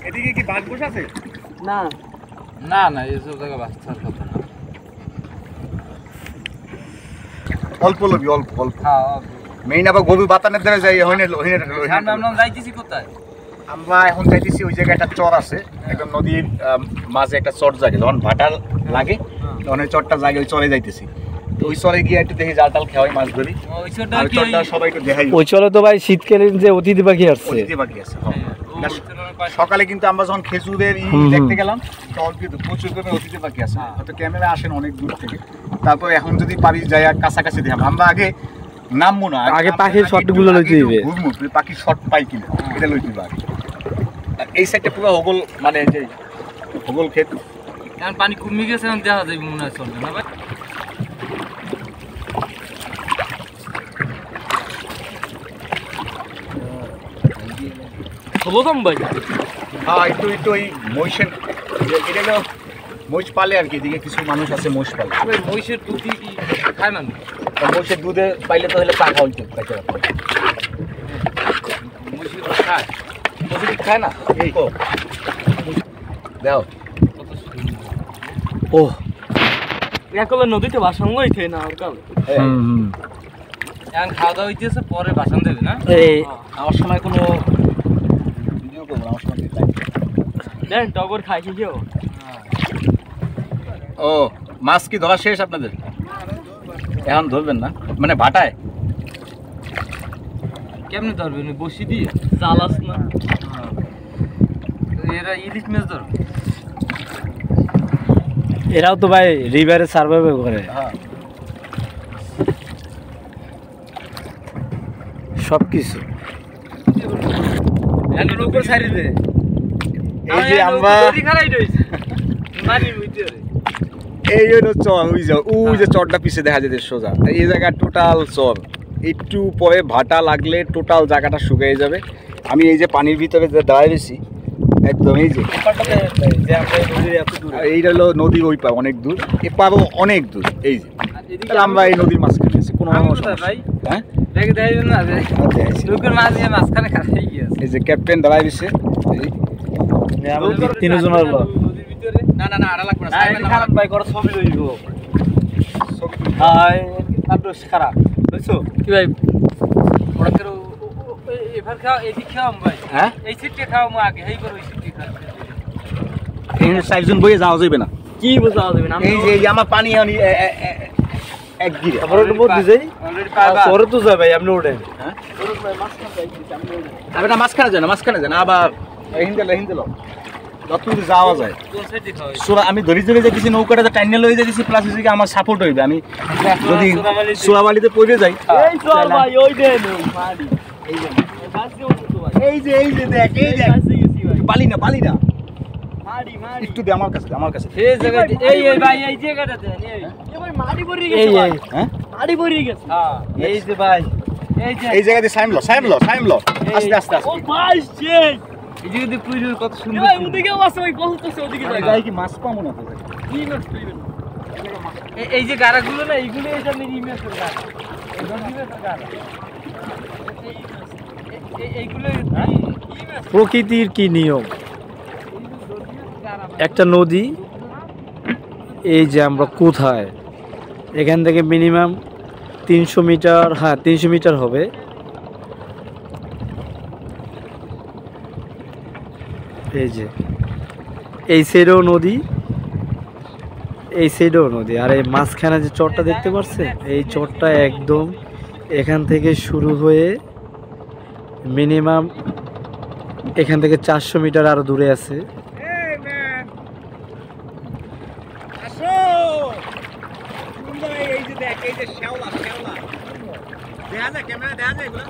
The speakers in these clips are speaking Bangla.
এদিকে কি বাঘ বসে আছে? না না না এইসব জায়গা বাচ্চার কথা না। অল্প লবি অল্প অল্প। হ্যাঁ মেইন আবার গরু বাতানের দ্বারা যাই হইনে আমরা যাইতেছি কোথায়? আমরা এখন যাইতেছি ওই জায়গায় একটা চর আছে, একদম নদীর মাঝে একটা চর জাগে, যখন ভাটা লাগে তখন ওই চরটা জাগে, ওই চরে যাইতেছি। তো ওই চরে গিয়ে একটু দেখি জাল টাল খেওয়াই মাছ ধরি। ওই চরটা সবাই একটু দেখাই। ওই চলে তো ভাই শীতকালীন যে অতিথি পাখি আসছে, অতিথি পাখি আছে। সকালে কিন্তু আমরা যখন খেজুরের দেখতে গেলাম তখন কিন্তু প্রচুর পরিমাণে অতিথি পাখি আছে, হয়তো ক্যামেরা আসেন অনেক দূর থেকে। তারপর এখন যদি পারি যাই কাছাকাছি দেখাম। আমরা আগে নামবো না, আগে পাখির শটগুলো লইতে দিবে, ঘুরবো পাখির শট পাই কিনা এটা লইতে দিবে। এই সাইডটা পুরো হোগল, মানে যে হোগল ক্ষেত। এখন পানি কমে গেছে, এখন দেখা যাবে মনে হয় চলবে না ভাই। হ্যাঁ একটু একটু ওই মহিষের, এটা হলো মহিষ পালে আর কি, এদিকে কিছু মানুষ আছে মহিষ পালে। মহিষের দুধ কি খায় মানুষ? মহিষের দুধে পাইলে তো হলে চা খাওয়াইতে মহিষের দুধ খায়? মহিষের দুধ খায় না এই দাও। ও একলে নদীতে বাসন হইছে না আর কাল। এখন খাওয়া দাওয়া হইতেছে, পরে বাসন দেবে না? এই আমার সময় কোনো ভিডিও করবো না, আমার সময় দেন টগর খাই কি কেউ? ও মাছ কি ধরা শেষ আপনাদের? এখন ধরবেন না মানে ভাটায়? কেমনে ধরবেন? বসি দিয়ে চালাস না? এরা ইলিশ মাছ ধর। এরাও তো ভাই রিভারে সার্ভাইভ করে। হ্যাঁ সবকিছু উপর সাইড দে। এই যে আমরা এই হলো চর, ওই যে চরটা পিছে দেখা যেতে সোজা, এই জায়গা টোটাল চর। একটু পরে ভাটা লাগলে টোটাল জায়গাটা শুকিয়ে যাবে। আমি এই যে পানির ভিতরে যে দাঁড়ায় রয়েছি একদম, এই যে এইটা হলো নদীর ওই পার অনেক দূর, এ পারও অনেক দূর। এই যে আমরা এই নদীর মাঝখানে আছি, কোনো ভাই হ্যাঁ দেখে দেবেন না যে লোকের মাঝে মাঝখানে খাই গিয়েছে। এই যে ক্যাপ্টেন দাঁড়ায় রয়েছে তিনজনের লোক। নদীর ভিতরে না না না আড়া লাগবে না, খারাপ ভাই করে ছবি লইব। খারাপ বুঝছো কি ভাই? ওরা কেউ এবার খাও, এদিক খাও ভাই। হ্যাঁ এই সিটে খাও মু আগে, এই করে ওই সিটে খাও। এই চারজন বইয়ে যাওয়া যাবে না। কি বোঝা যাবে না? এই যে আমার পানি আনি এক গিরে আবার ওটা বলতে যাই পরে তো যাবে আপনি ওঠেন। হ্যাঁ আবার মাঝখানে যায় না, মাঝখানে যায় না, আবার হিন্দে যতদূর যাওয়া যায়। কোন সাইডে খাও? সোরা আমি ধরি ধরে যাইতেছি, নৌকাটা টাইনে লয়ে যাইতেছি, প্লাস হচ্ছে আমার সাপোর্ট হইবে। আমি যদি সোরাবালিতে পড়ে যাই, এই চল ভাই ওই দেন মারি এই যে এই যে দেখ, এই দেখ বালি না মারি মারি একটু দে আমার কাছে এই জায়গাতে এই ভাই এই জায়গাটাতে এই ভাই মারি পড়ে গেছে ভাই। হ্যাঁ মারি পড়ে গেছে। হ্যাঁ এই যে ভাই এই যে এই জায়গাতে সাইমলো আস্তে ও ভাই সেই এই যে পুরো কত সুন্দর। ভাই ওদিকে আছে ওই বলতেছে ওদিকে যাই। যাই কি মাছ পাবো না তো? কি মাছ পাইবেন? এই যে গারাগুলো না, এইগুলো এই যে ইমেজের গারা, এই ইমেজের গারা, এইগুলো ইমেজ। প্রকৃতির কি নিয়ম, একটা নদী, এই যে আমরা কোথায়, এখান থেকে মিনিমাম 300 মিটার, হ্যাঁ 300 মিটার হবে। এই যে এই সাইডেও নদী, এই সাইডেও নদী, আর এই মাঝখানে যে চরটা দেখতে পাচ্ছেন, এই চরটা একদম এখান থেকে শুরু হয়ে মিনিমাম এখান থেকে 400 মিটার আরো দূরে আছে। এই যে দেখ, এই যে শ্যাওলা দেখা যায়, ক্যামেরা দেখা যায় এগুলো।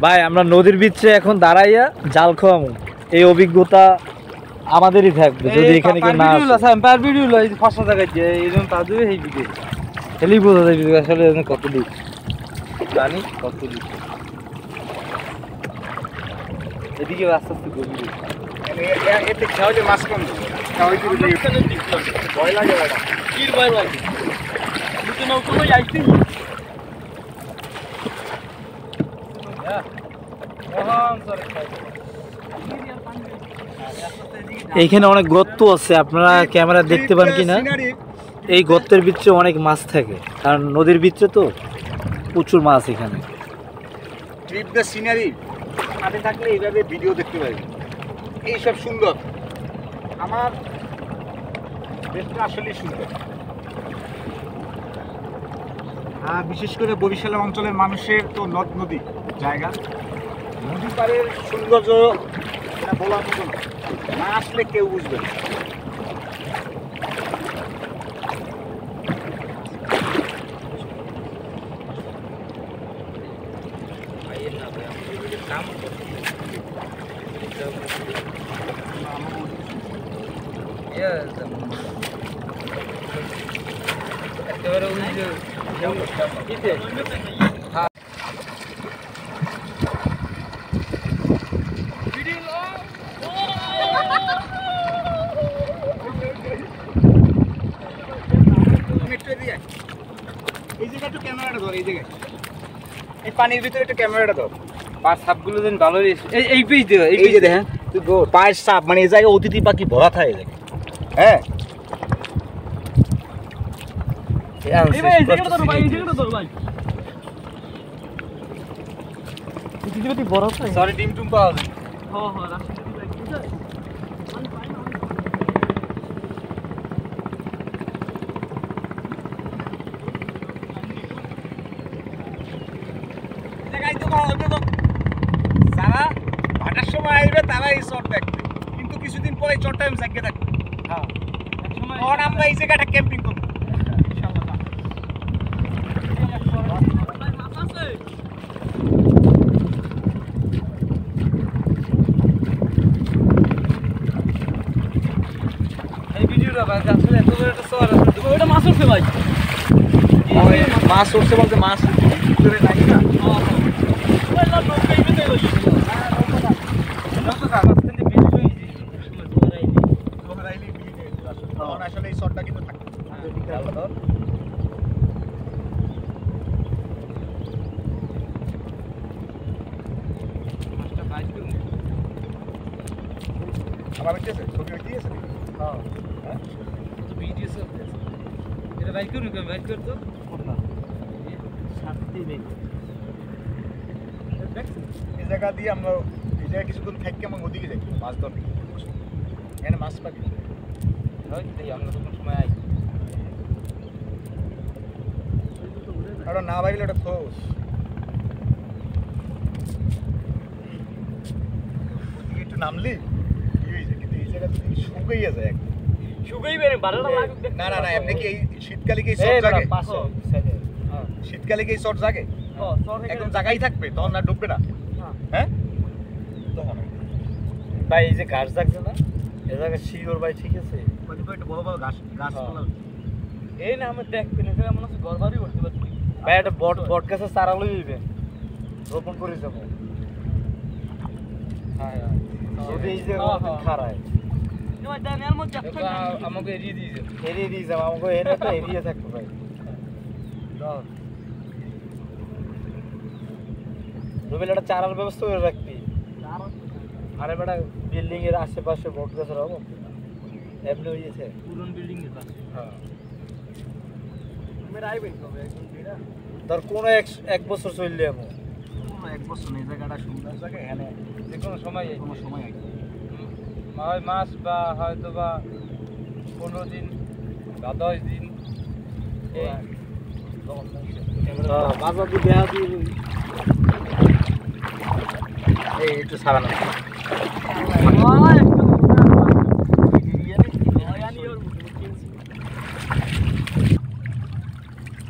ভাই আমরা নদীর ভিতরে এখন দাঁড়াইয়া জাল খাওয়াবো, এই অভিজ্ঞতা আমাদেরই থাকবে যদি এখানে কেউ না আসে। পার ভিডিও লই ফাঁসা জায়গায় যে এরকম তা দিবে এই ভিডিও হেলি বোঝা যাবে আসলে কত দূর জানি, কত দূর এদিকে আস্তে আস্তে গভীর। এতে খাওয়ালে মাছ কম খাওয়াই দিবি, ভয় লাগে। কি ভয় লাগে? এইখানে অনেক গর্ত আছে, আপনারা ক্যামেরা দেখতে পান কিনা। এই গর্তের ভিতরে অনেক মাছ থাকে, কারণ নদীর ভিতরে তো প্রচুর মাছ এখানে। ট্রিপ দ্য সিনারি হাতে থাকলে এইভাবে ভিডিও দেখতে পারি, এইসব সুন্দর। আমার দেশটা আসলেই সুন্দর। বিশেষ করে বরিশাল অঞ্চলের মানুষের তো নদ নদী জায়গা, নদী পাড়ের সৌন্দর্য এটা বলার মতো না, না আসলে কেউ বুঝবে না। এই জায়গায় একটু ক্যামেরাটা ধর, এই জায়গায় এই পানির ভিতরে একটু ক্যামেরাটা ধর। পাঁচ সাপগুলো যেন ভালো এই পিস দিও, এই যে দেখেন পায়ের সাপ, মানে এই জায়গায় অতিথি পাখি ভরা থাকে এই জায়গায়। হ্যাঁ সরি ডিম টুম পাওয়া যায়। যারা ভাটার সময় আসবে তারা এই চট দেখবে, কিন্তু কিছুদিন পরে চটটা আমি জায়গা থাকবে। তখন আমরা এই জায়গাটা ক্যাম্পিং করবো। এই ভিডিওটা ভাই আসলে এত বড় একটা শহর আছে, ওটা মাছ উঠছে ভাই। মাছ উঠছে বলতে মাছ ভিতরে নাই না। আসলে এই শটটা কিন্তু থাকে। আমার কি আছে ছবি কি আছে? হ্যাঁ তো ভিডিও সব এটা বাইক করুন কেন বাইক করতো না এই জায়গা দিয়ে আমরা এই জায়গায় কিছুক্ষণ থাকি, আমার ওদিকে যাই মাছ ধরতে। এখানে মাছ পাবি আমরা তখন সময় আই আর না পাইলে ওটা খোঁজ। ওদিকে একটু নামলি কি হয়েছে, কিন্তু এই জায়গা তুমি শুকাইয়া যায় একদম। শুকাই বেরে 12টা লাগুক দেখ। না না না, এমনি কি এই শীতকালে কি সব জাগে? শীতকালে কি সর জাগে? একদম জায়গায় থাকবে, তখন না ডুববে না। হ্যাঁ তখন ভাই এই যে ঘাস থাকছে না, এ জায়গায় শিওর ভাই ঠিক আছে। একটা বড় বড় গাছ গাছ এই না আমরা দেখতে না মনে হচ্ছে ঘর বাড়ি করতে পারছি ভাই একটা বট গাছের চারা লই যাবেন, রোপণ করে যাবো। হ্যাঁ যদি এই যে খারায় আমাকে এড়িয়ে দিয়েছে, এড়িয়ে দিয়ে যাবো, আমাকে এনে তো এড়িয়ে থাকতো ভাই। রবিল একটা চারার ব্যবস্থা করে রাখবি। আরে বেটা বিল্ডিং এর আশেপাশে বট গাছের হবো এমনি হয়েছে পুরন বিল্ডিং এর পাশে। হ্যাঁ ধর কোনো এক বছর চললে এমন এক বছর এই জায়গাটা সুন্দর জায়গা, এখানে যে কোনো সময় কোনো সময় আগে হয় মাস বা হয়তো বা 15 দিন বা 10 দিন এই বাজার দিয়ে দেওয়া দিয়ে এই একটু সারানো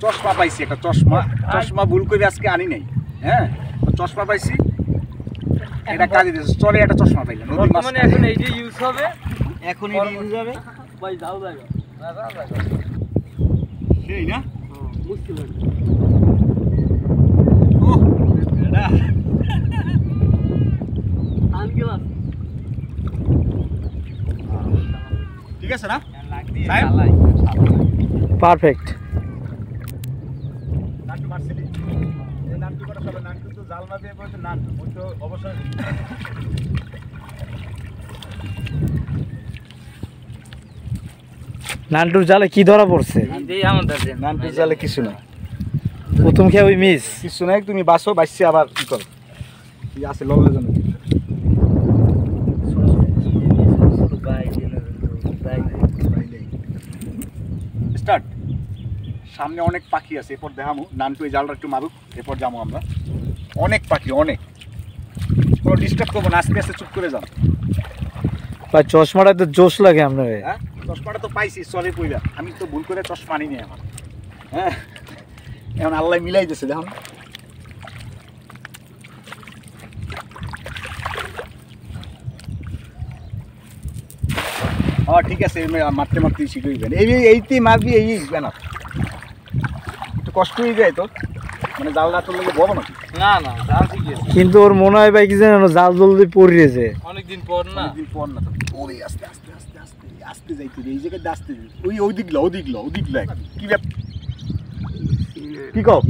চশমা পাইছি, একটা চশমা চশমা ভুল করে আজকে আনি নাই। হ্যাঁ চশমা পাইছি, এটা কাজে দিয়েছে। চলে একটা চশমা পাইলাম নদীর মাছ। মানে এখন এই যে ইউজ হবে, এখন ইউজ হবে ভাই যাও জায়গা না যাও জায়গা সেই না বুঝতে পারছি। ও এটা আনগেলাস ঠিক আছে না? পারফেক্ট। নান্টু করা সবাই নান্টু তো জাল না দিয়ে বলতে নান্টু ওই তো অবশ্যই নান্টুর জালে কি ধরা পড়ছে? নান্টুর জালে কিছু না, প্রথম খেয়ে ওই মিস। কিছু নাই, তুমি বাসো, বাসছি আবার কি করো, কি আছে লবলের জন্য। স্টার্ট। সামনে অনেক পাখি আছে, এরপর দেখামু। নান্টু এই জালটা একটু মারুক, এরপর যাবো আমরা। অনেক পাখি, অনেক, কোনো ডিস্টার্ব করবো না, আস্তে আস্তে চুপ করে যাও। ভাই চশমাটা তো জোশ লাগে আপনার। হ্যাঁ, চশমাটা তো পাইছি, সরি পইরা, আমি তো ভুল করে চশমা আনিনি আমার। হ্যাঁ, এখন আল্লাহ মিলাই দিয়েছে, দেখুন। হ্যাঁ ঠিক আছে, মারতে মারতে শিখে যাবেন, এইতেই মারবি, এই না একটু কষ্ট হয়ে যায় তো, মানে জাল না তোর লেগে বড় নাকি? না না, জাল ঠিক আছে, কিন্তু ওর মনে হয় ভাই কি জানো, জাল জলদি পড়িয়েছে অনেকদিন পর না, অনেকদিন পর না তো। ওই আস্তে আস্তে আস্তে আস্তে আস্তে যাইতে এই জায়গায় আস্তে, ওই দিকলা কি ব্যাপার, কি কও?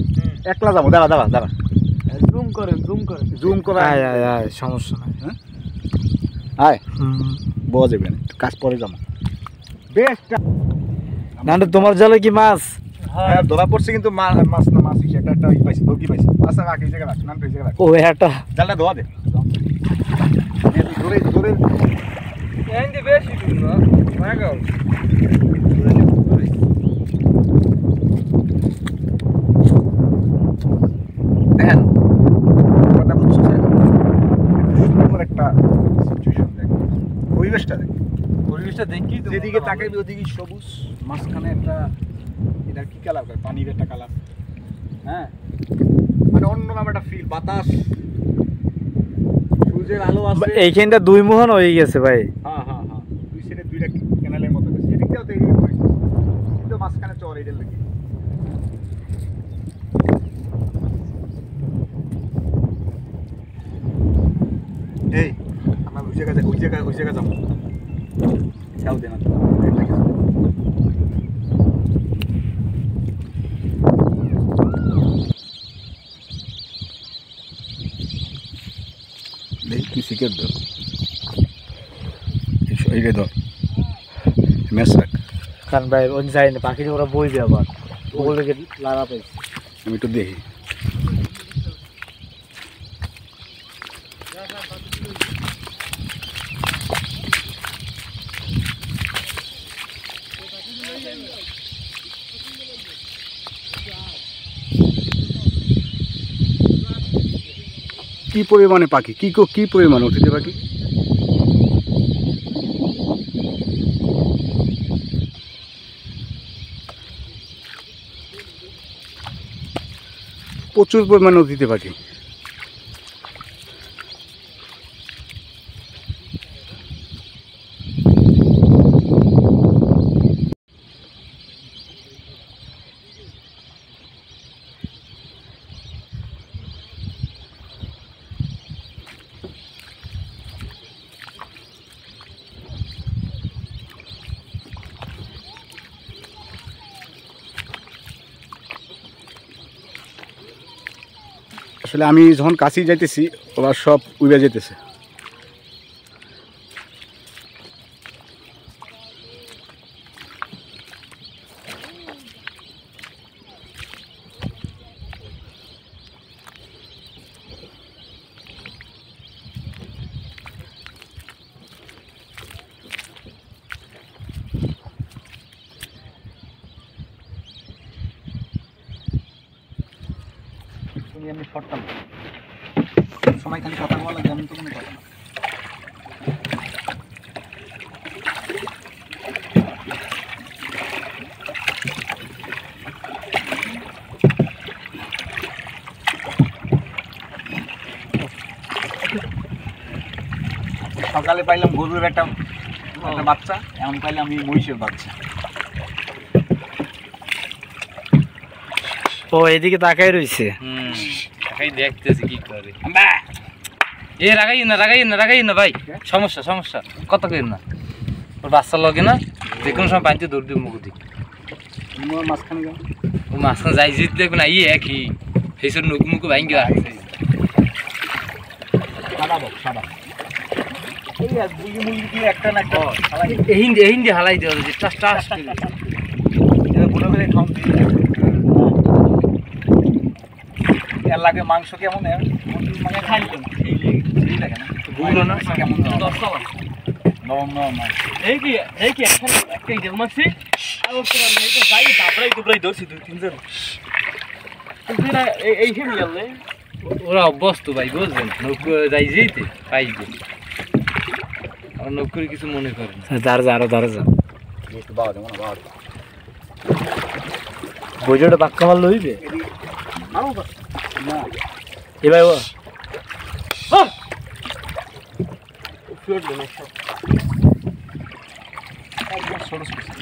একলা যাবো, দাঁড়া দাঁড়া দাঁড়া, জুম করে আয় আয় আয়, সমস্যা নাই। হ্যাঁ আয়, বয়া যাবে না, একটু কাজ পরে যাবো। বেশ নান্টু তোমার জালে কি মাছ? হ্যাঁ ধরা পড়ছে, কিন্তু মাছ না, মাছ হিসেবে একটা পাইছি, ধরকি পাইছি। আচ্ছা রাখ, এই জায়গায় রাখ, নাম এই জায়গায় রাখ, ও একটা জালটা ধোয়া দে, ধরে ধরে এন্ড বেশি দূর না মাগাও। দেখেন কথা বুঝছো, সুন্দর একটা সিচুয়েশন, দেখ পরিবেশটা, দেখ পরিবেশটা দেখি তো, যেদিকে তাকাইবি ওদিকে সবুজ, মাঝখানে একটা, এটা কি কালার, পানির একটা কালার। হ্যাঁ, মানে অন্যরকম একটা ফিল, বাতাস, সূর্যের আলো আছে। এইখানটা দুই মোহন হয়ে গেছে ভাই। হ্যাঁ হ্যাঁ হ্যাঁ, দুই সাইডে দুইটা ক্যানেলের মতো আছে, এদিকটাও তো এদিকে পড়ে গেছে, কিন্তু মাঝখানে চর এটার লেগে। এই আমরা ওই জায়গায় যাবো, খেয়াল দে না তো, তুই সিকেট ধর, এইটা ধর, ম্যাচ রাখ। কারণ ভাই ওই যাই না, পাখি ওরা বইবে আবার, ওগুলো লাড়া পাইছে। আমি একটু দেখি। কি পরিমাণে পাখি, কি পরিমাণে অতিথি পাখি, প্রচুর পরিমাণে অতিথি পাখি। আসলে আমি যখন কাছেই যাইতেছি, ওরা সব উড়ে যেতেছে। আমি শর্টটাম সময় খালি কথা বলা লাগে, আমি তো কোনো কথা না। সকালে পাইলাম গরুর একটা বাচ্চা, এখন পাইলাম আমি মহিষের বাচ্চা। ও এদিকে তাকাই রইছে, তাকাই দেখতেছি কি করে। এ রাগাই না ভাই, সমস্যা কত করেন না, ওর বাচ্চা লগে না, যে কোনো সময় পানিতে দৌড় দিব মুখ দিই, মাঝখানে যাও, ও মাঝখানে যাই জিত দেখবে না, একই সেই সব নৌকো মুকু ভাঙ্গি রাখছে সাদা বক সাদা এই আর বুলি মুলি দিয়ে একটা না একটা হিন্দি হালাই দেওয়া যাচ্ছে টাস টাস করে এটা বলে বলে খাম দিয়ে এর লাগে মাংস কেমন মানে খাই তো এই লাগে না বুঝলো না কেমন দশটা নরম নরম মাংস এই কি একটা ইদেল মারছি আর ওর তো এই তো যাই দাবড়াই ধরছি দুই তিনজন এই হেমি গেলে ওরা অভ্যস্ত ভাই বুঝলেন নৌকো যাই যেতে পাইবে আর নৌকোর কিছু মনে করে না দাঁড়া আরো দাঁড়া যা একটু বাবা দেবো না বাবা বইটা পাক্কা মারলে হইবে না এ ভাই ও একদম ছোট ছোট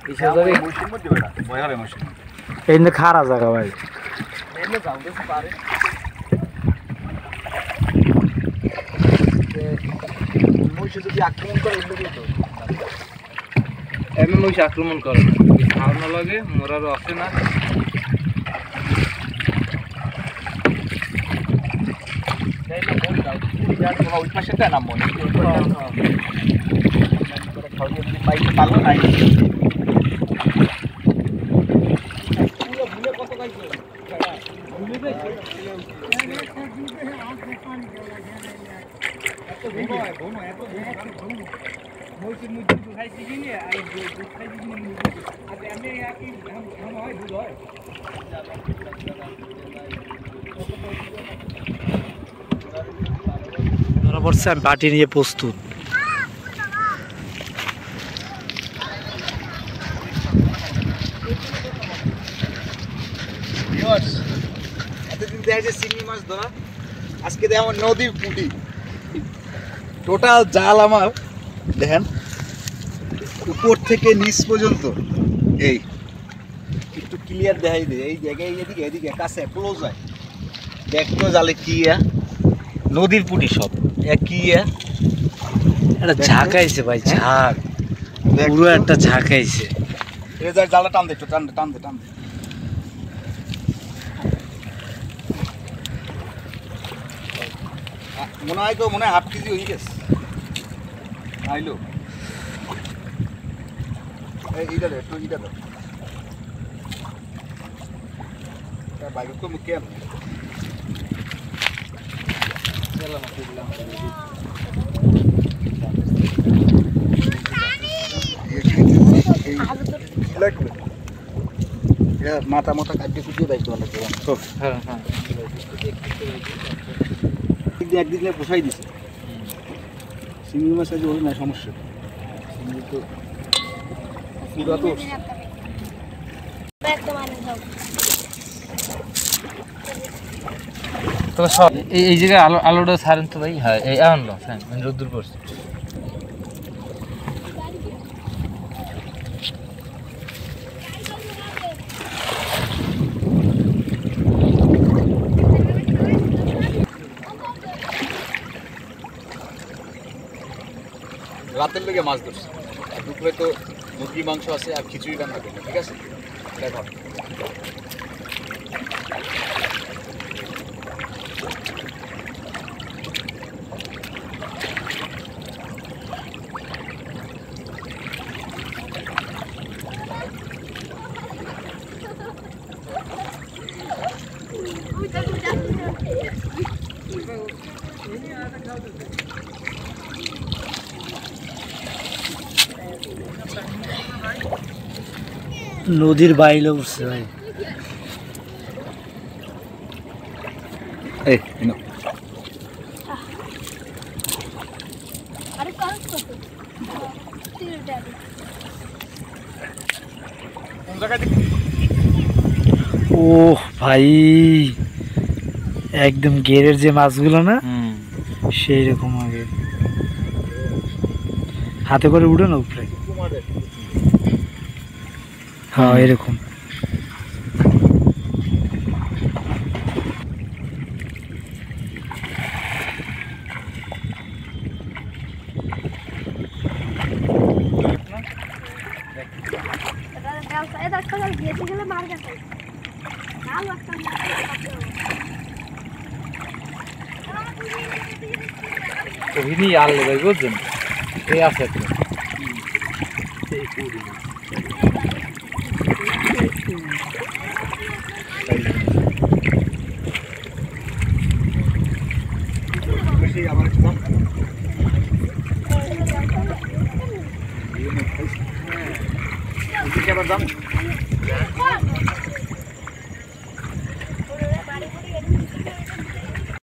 এই সাজারে মশির মধ্যে বেটা ভয় হবে মশির এই না খারা জায়গা ভাই এমনি যাও দেখতে পারে মশি যদি আক্রমণ করে এমনি তো এমনি মহিষ আক্রমণ করে না খাওয়ানো লাগে মোরারও আসে না ওই পাশেটা নাম মনে পাইতে পারলো নাই ধরা পড়ছে আমি বাটি নিয়ে প্রস্তুত এতদিন দেখা যায় চিংড়ি মাছ ধরা আজকে দেখো নদীর পুঁটি টোটাল জাল আমার দেখেন উপর থেকে নিচ পর্যন্ত এই একটু ক্লিয়ার দেখাই দে এই জায়গায় এদিকে এদিকে কাছে ক্লোজ হয় দেখতো জালে কি নদীর পুঁটি সব কি এটা ঝাঁকাইছে ভাই ঝাঁক পুরো একটা ঝাঁকাইছে এই জালটা টান দে একটু টান দে টান দে টান দে মনে হয় তো মনে হয় হাফ কেজি হয়ে গেছে আইলো এইটা দে একটু এইটা দে বাইক তো মুখে আমি মাথা মাথা কাটিয়ে কুটিয়ে দায়িত্ব অনেক হ্যাঁ হ্যাঁ একদিন পোষাই দিছে চিংড়ি মাছ আজ ওই না সমস্যা চিংড়ি তো পুরা তো তবে সব এই জায়গায় আলোটা ছাড়েন তো ভাই হ্যাঁ এই আনলো হ্যাঁ রোদ্দুর পড়ছে রাতের লেগে মাছ ধরছে আর দুপুরে তো মুরগি মাংস আছে আর খিচুড়ি রান্না করবে ঠিক আছে দেখো নদীর বাইলে উঠছে ভাই এই নো আরে কাজ কত তিনটা কোন জায়গায় ও ভাই একদম গেরের যে মাছগুলো না সেই রকম আগে হাতে করে উঠে না উপরে হ্যাঁ এরকম এটা কাজ গিয়েছে গেলে মার গেছে ওহিনী আনলে ভাই বুঝছেন এই আছে একটা আবার দাম